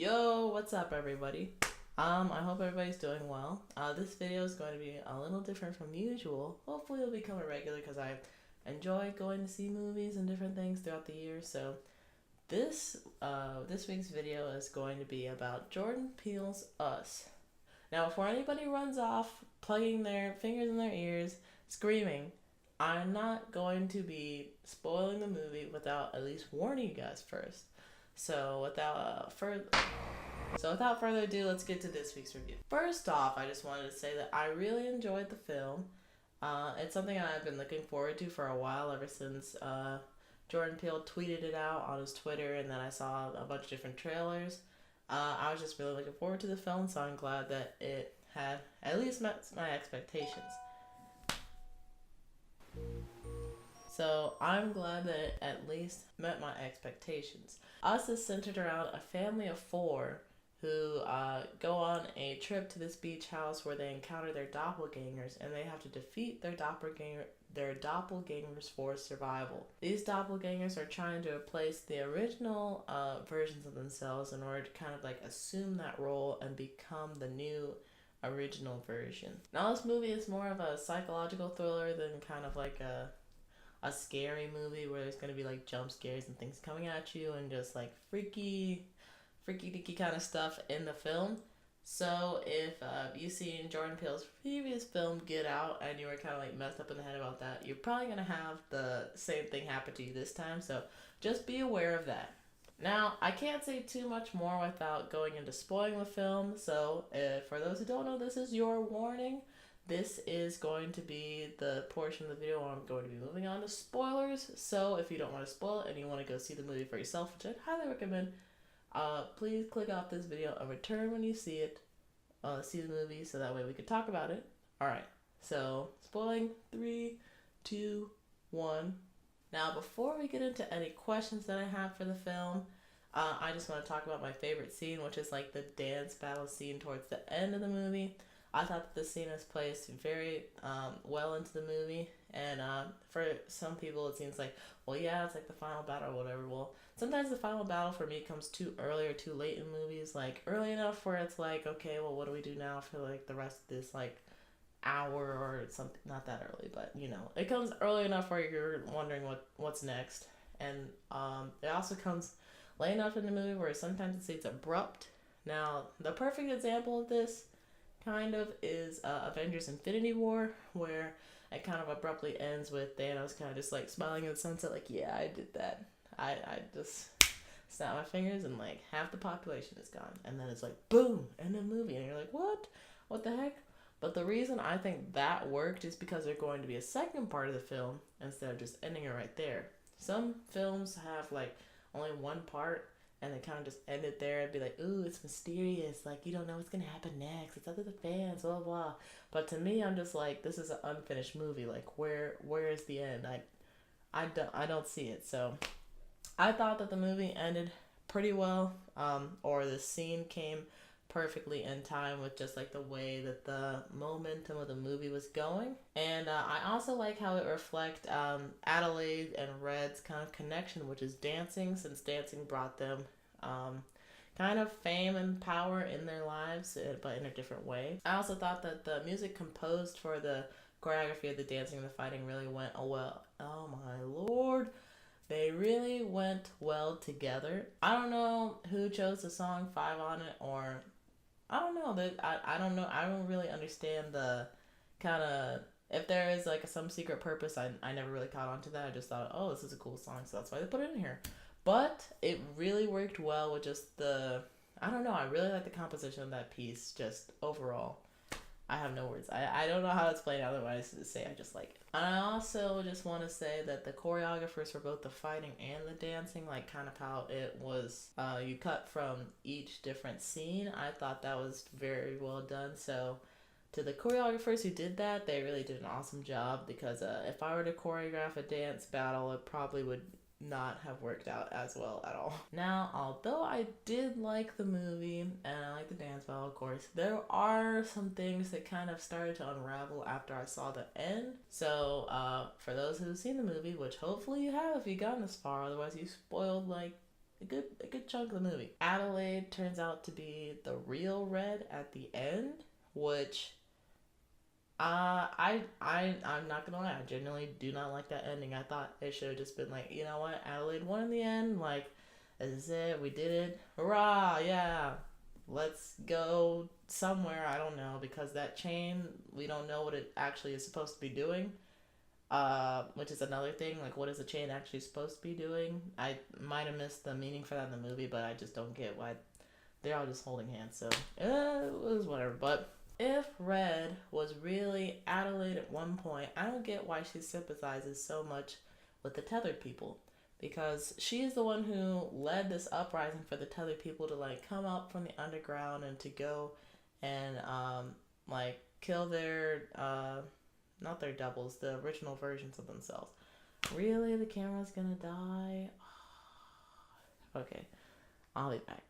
Yo, what's up everybody? I hope everybody's doing well. This video is going to be a little different from usual. Hopefully it'll become a regular because I enjoy going to see movies and different things throughout the year. So this week's video is going to be about Jordan Peele's Us. Now before anybody runs off plugging their fingers in their ears, screaming, I'm not going to be spoiling the movie without at least warning you guys first. So without further ado, let's get to this week's review. First off, I just wanted to say that I really enjoyed the film. It's something I've been looking forward to for a while, ever since Jordan Peele tweeted it out on his Twitter, and then I saw a bunch of different trailers. I was just really looking forward to the film, so I'm glad that it had at least met my expectations. So I'm glad that it at least met my expectations. Us is centered around a family of four who go on a trip to this beach house where they encounter their doppelgangers, and they have to defeat their doppelgangers for survival. These doppelgangers are trying to replace the original versions of themselves in order to kind of like assume that role and become the new original version. Now this movie is more of a psychological thriller than kind of like a scary movie where there's going to be like jump scares and things coming at you and just like freaky dicky kind of stuff in the film. So if you seen Jordan Peele's previous film Get Out and you were kind of like messed up in the head about that, you're probably going to have the same thing happen to you this time, so just be aware of that. Now, I can't say too much more without going into spoiling the film, so for those who don't know, this is your warning. This is going to be the portion of the video where I'm going to be moving on to spoilers. So if you don't want to spoil it and you want to go see the movie for yourself, which I highly recommend, please click off this video and return when you see it, see the movie, so that way we can talk about it. Alright, so spoiling 3, 2, 1. Now before we get into any questions that I have for the film, I just want to talk about my favorite scene, which is like the dance battle scene towards the end of the movie. I thought that the scene was placed very well into the movie, and for some people it seems like, well, yeah, it's like the final battle or whatever. Well, sometimes the final battle for me comes too early or too late in movies, like early enough where it's like, okay, well, what do we do now for like the rest of this like hour or something? Not that early, but you know, it comes early enough where you're wondering what's next, and it also comes late enough in the movie where sometimes it's abrupt. Now, the perfect example of this kind of is Avengers Infinity War, where it kind of abruptly ends with Thanos kind of just like smiling in the sunset like, yeah, I did that. I just snap my fingers and like half the population is gone, and then it's like boom, end of movie, and you're like, what the heck? But the reason I think that worked is because there's going to be a second part of the film instead of just ending it right there. Some films have like only one part, and they kind of just end it there and be like, ooh, it's mysterious. Like, you don't know what's going to happen next. It's up to the fans, blah, blah. But to me, I'm just like, this is an unfinished movie. Like, where is the end? I don't see it. So I thought that the movie ended pretty well, or the scene came perfectly in time with just like the way that the momentum of the movie was going. And I also like how it reflects Adelaide and Red's kind of connection, which is dancing, since dancing brought them kind of fame and power in their lives, but in a different way. I also thought that the music composed for the choreography of the dancing and the fighting really went well. Oh my lord, they really went well together. I don't know who chose the song 5 on It, or I don't know. I don't know. I don't really understand the kind of, if there is like some secret purpose. I never really caught on to that. I just thought, oh, this is a cool song, so that's why they put it in here. But it really worked well with just the, I don't know, I really like the composition of that piece, just overall. I have no words. I don't know how to explain it otherwise to say I just like it. And I also just want to say that the choreographers for both the fighting and the dancing, like kind of how it was, you cut from each different scene, I thought that was very well done. So to the choreographers who did that, they really did an awesome job, because if I were to choreograph a dance battle, it probably would not have worked out as well at all. Now, although I did like the movie and I like the dance battle, of course, there are some things that kind of started to unravel after I saw the end. So for those who've seen the movie, which hopefully you have if you've gotten this far, otherwise you spoiled like a good chunk of the movie. Adelaide turns out to be the real Red at the end, which I'm not gonna lie, I genuinely do not like that ending. I thought it should have just been like, you know what, Adelaide won in the end. Like, this is it, we did it, hurrah, yeah. Let's go somewhere. I don't know, because that chain, we don't know what it actually is supposed to be doing. Which is another thing. Like, what is the chain actually supposed to be doing? I might have missed the meaning for that in the movie, but I just don't get why they're all just holding hands. So it was whatever. But if Red was really Adelaide at one point, I don't get why she sympathizes so much with the Tethered people. Because she's the one who led this uprising for the Tethered people to like come up from the underground and to go and like kill their not their doubles, the original versions of themselves. Really, the camera's gonna die? Okay, I'll be back.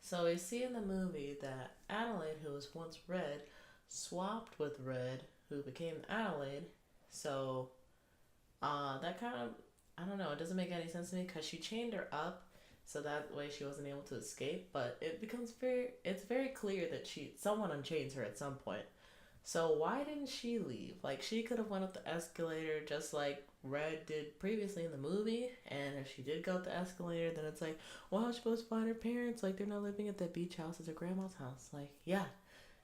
So we see in the movie that Adelaide, who was once Red, swapped with Red, who became Adelaide. So that kind of, I don't know, it doesn't make any sense to me because she chained her up so that way she wasn't able to escape. But it's very clear that someone unchains her at some point. So why didn't she leave? Like, she could have went up the escalator just like Red did previously in the movie. And if she did go up the escalator, then it's like, well, how's she supposed to find her parents? Like, they're not living at that beach house. It's her grandma's house. Like, yeah,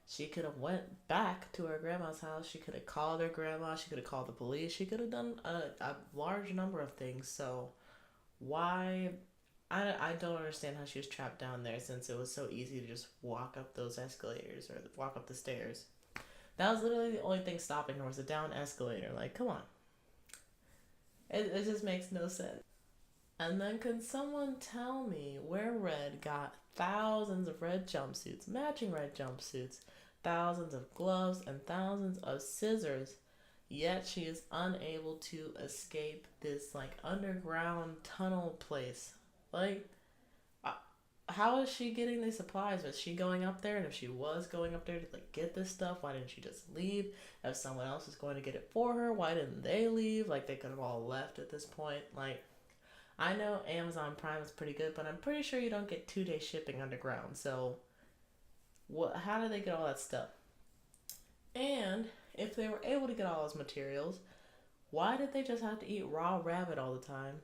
she could have went back to her grandma's house. She could have called her grandma. She could have called the police. She could have done a large number of things. So why? I don't understand how she was trapped down there, since it was so easy to just walk up those escalators or walk up the stairs. That was literally the only thing stopping her, was a down escalator. Like, come on. It just makes no sense. And then can someone tell me where Red got thousands of red jumpsuits, matching red jumpsuits, thousands of gloves, and thousands of scissors, yet she is unable to escape this, like, underground tunnel place? Like, how is she getting these supplies? Was she going up there? And if she was going up there to like get this stuff, why didn't she just leave? If someone else was going to get it for her, why didn't they leave? Like, they could have all left at this point. Like, I know Amazon Prime is pretty good, but I'm pretty sure you don't get 2-day shipping underground. So how did they get all that stuff? And if they were able to get all those materials, why did they just have to eat raw rabbit all the time?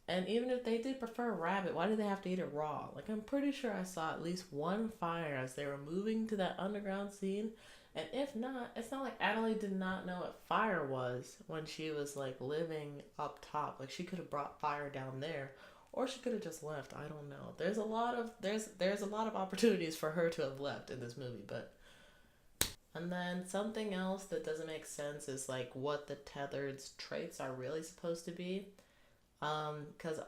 And even if they did prefer rabbit, why did they have to eat it raw? Like, I'm pretty sure I saw at least one fire as they were moving to that underground scene. And if not, it's not like Adelaide did not know what fire was when she was, like, living up top. Like, she could have brought fire down there. Or she could have just left. I don't know. There's a lot of opportunities for her to have left in this movie, but... And then something else that doesn't make sense is, like, what the Tethered's traits are really supposed to be. Because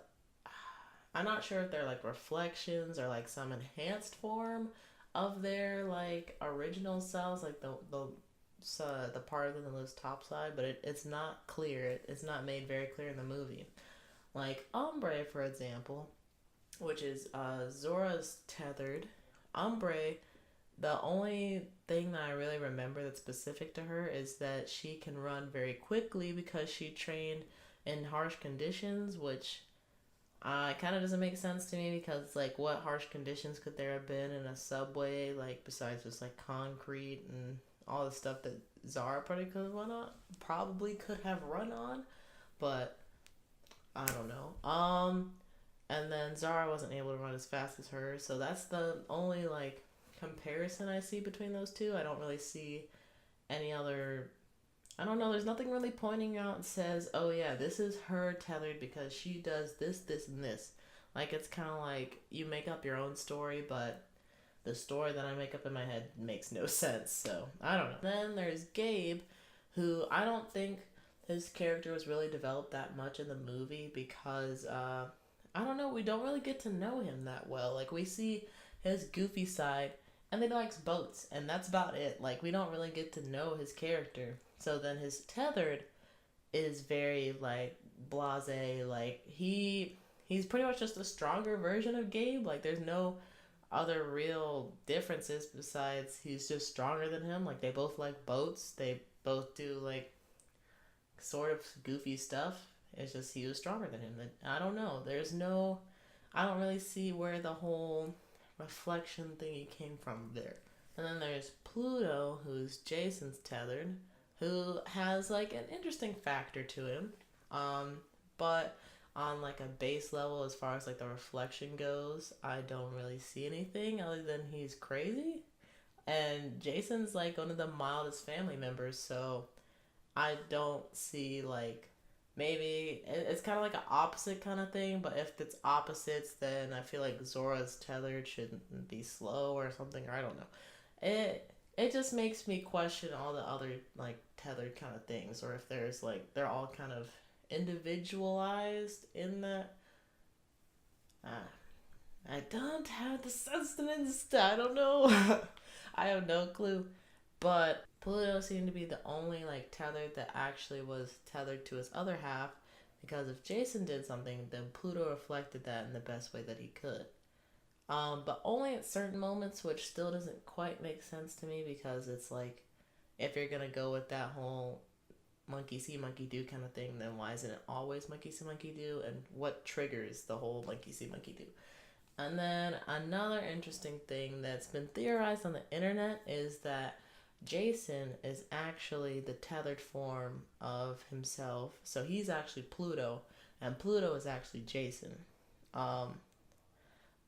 I'm not sure if they're like reflections or like some enhanced form of their like original selves, like the part of them that lives topside, but it's not clear. It's not made very clear in the movie. Like Ombre, for example, which is Zora's Tethered. Ombre, the only thing that I really remember that's specific to her is that she can run very quickly because she trained in harsh conditions, which kind of doesn't make sense to me, because like what harsh conditions could there have been in a subway, like besides just like concrete and all the stuff that Zara probably could have run on, but I don't know. And then Zara wasn't able to run as fast as her, so that's the only like comparison I see between those two. I don't really see any other. I don't know, there's nothing really pointing out and says, oh yeah, this is her Tethered because she does this, this, and this. Like, it's kind of like you make up your own story, but the story that I make up in my head makes no sense, so I don't know. Then there's Gabe, who I don't think his character was really developed that much in the movie because, I don't know, we don't really get to know him that well. Like, we see his goofy side, and then he likes boats, and that's about it. Like, we don't really get to know his character. So then his Tethered is very, like, blasé. Like, he's pretty much just a stronger version of Gabe. Like, there's no other real differences besides he's just stronger than him. Like, they both like boats. They both do, like, sort of goofy stuff. It's just he was stronger than him. And I don't know. There's no... I don't really see where the whole reflection thingy came from there. And then there's Pluto, who's Jason's tethered, who has like an interesting factor to him. But on like a base level, as far as like the reflection goes, I don't really see anything other than he's crazy. And Jason's like one of the mildest family members, so I don't see like maybe it's kind of like an opposite kind of thing. But if it's opposites, then I feel like Zora's tethered shouldn't be slow or something. Or I don't know. It just makes me question all the other like tethered kind of things, or if there's like they're all kind of individualized in that. Uh, I don't have the sustenance. I don't know. I have no clue. But Pluto seemed to be the only like tethered that actually was tethered to his other half, because if Jason did something, then Pluto reflected that in the best way that he could. But only at certain moments, which still doesn't quite make sense to me, because it's like, if you're gonna go with that whole monkey see, monkey do kind of thing, then why isn't it always monkey see, monkey do? And what triggers the whole monkey see, monkey do? And then another interesting thing that's been theorized on the internet is that Jason is actually the tethered form of himself. So he's actually Pluto, and Pluto is actually Jason. Um,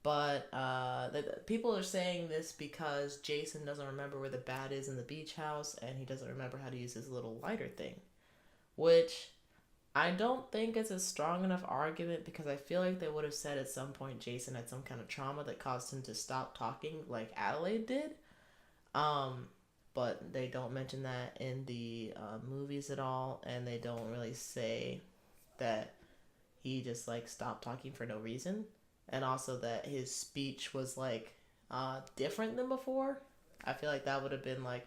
but people are saying this because Jason doesn't remember where the bat is in the beach house, and he doesn't remember how to use his little lighter thing. Which I don't think it's a strong enough argument, because I feel like they would have said at some point Jason had some kind of trauma that caused him to stop talking like Adelaide did. Um, but they don't mention that in the movies at all, and they don't really say that he just like stopped talking for no reason, and also that his speech was like different than before. I feel like that would have been like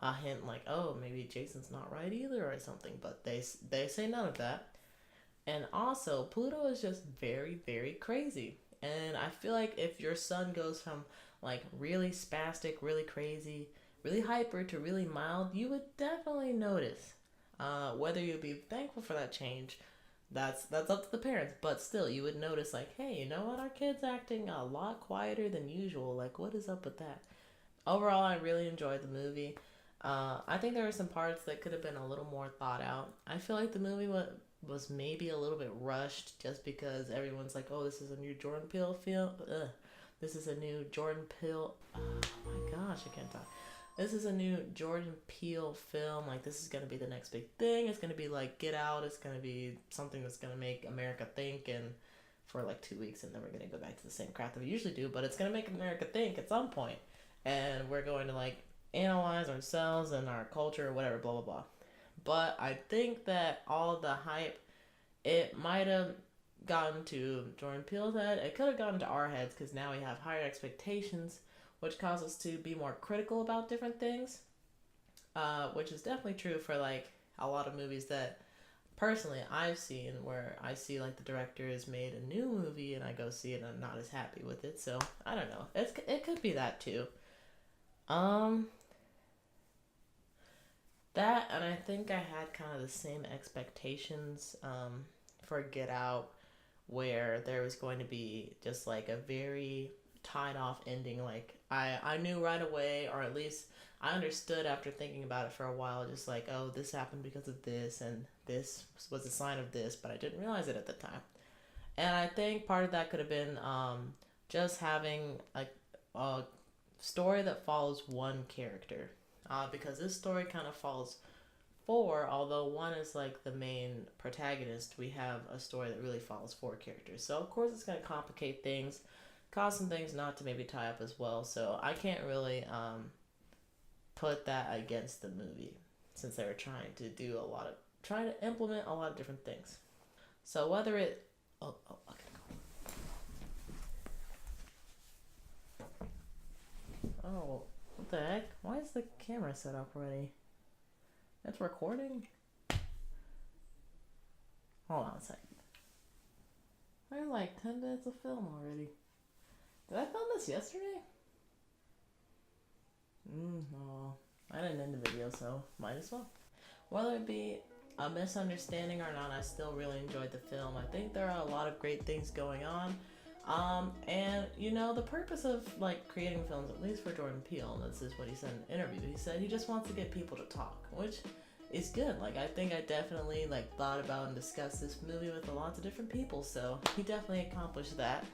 a hint, like, oh, maybe Jason's not right either or something. But they say none of that. And also, Pluto is just very, very crazy. And I feel like if your son goes from like really spastic, really crazy, really hyper to really mild, you would definitely notice. Whether you'd be thankful for that change, that's up to the parents. But still, you would notice like, hey, you know what? Our kid's acting a lot quieter than usual. Like, what is up with that? Overall, I really enjoyed the movie. I think there were some parts that could have been a little more thought out. I feel like the movie was maybe a little bit rushed, just because everyone's like, oh, this is a new Jordan Peele film. This is a new Jordan Peele. Oh my gosh, I can't talk. This is a new Jordan Peele film. Like, this is going to be the next big thing. It's going to be like Get Out. It's going to be something that's going to make America think, and for like 2 weeks, and then we're going to go back to the same crap that we usually do. But it's going to make America think at some point. And we're going to like analyze ourselves and our culture or whatever, blah, blah, blah. But I think that all of the hype, it might have gotten to Jordan Peele's head. It could have gotten to our heads, because now we have higher expectations, which causes us to be more critical about different things, which is definitely true for like a lot of movies that personally I've seen, where I see like the director has made a new movie and I go see it and I'm not as happy with it. So I don't know. It could be that too. Um, that, and I think I had kind of the same expectations for Get Out, where there was going to be just like a very tied off ending. Like I knew right away, or at least I understood after thinking about it for a while, just like, oh, this happened because of this, and this was a sign of this, but I didn't realize it at the time. And I think part of that could have been just having a story that follows one character, because this story kind of follows four, although one is like the main protagonist. We have a story that really follows four characters, so of course it's going to complicate things, cause some things not to maybe tie up as well. So I can't really put that against the movie, since they were trying to implement a lot of different things. So whether it okay. Oh, what the heck? Why is the camera set up already? It's recording? Hold on a second. There's like 10 minutes of film already. Did I film this yesterday? No. I didn't end the video, so might as well. Whether it be a misunderstanding or not, I still really enjoyed the film. I think there are a lot of great things going on. And you know, the purpose of like creating films, at least for Jordan Peele, and this is what he said in an interview, he said he just wants to get people to talk, which is good. Like, I think I definitely like thought about and discussed this movie with lots of different people, so he definitely accomplished that.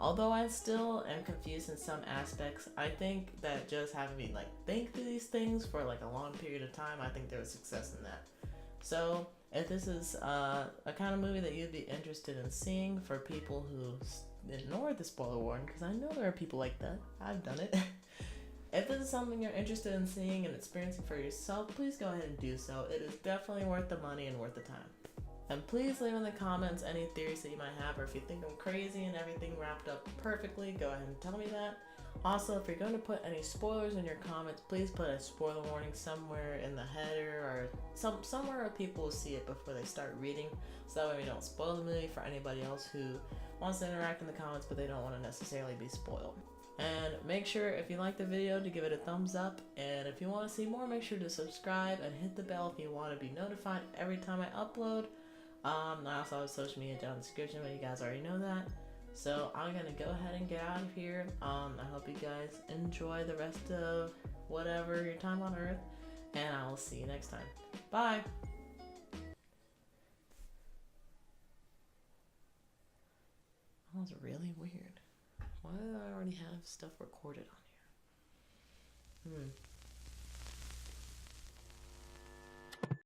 Although I still am confused in some aspects, I think that just having me like think through these things for like a long period of time, I think there was success in that. So if this is a kind of movie that you'd be interested in seeing for people who ignore the spoiler warning, because I know there are people like that, I've done it. If this is something you're interested in seeing and experiencing for yourself, please go ahead and do so. It is definitely worth the money and worth the time. And please leave in the comments any theories that you might have, or if you think I'm crazy and everything wrapped up perfectly, go ahead and tell me that. Also, if you're going to put any spoilers in your comments, please put a spoiler warning somewhere in the header or somewhere where people will see it before they start reading, so that way we don't spoil the movie for anybody else who wants to interact in the comments but they don't want to necessarily be spoiled. And make sure, if you like the video, to give it a thumbs up, and if you want to see more, make sure to subscribe and hit the bell if you want to be notified every time I upload. I also have social media down in the description, but you guys already know that. So I'm gonna go ahead and get out of here. I hope you guys enjoy the rest of whatever your time on Earth, and I will see you next time. Bye! That was really weird. Why did I already have stuff recorded on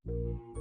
here?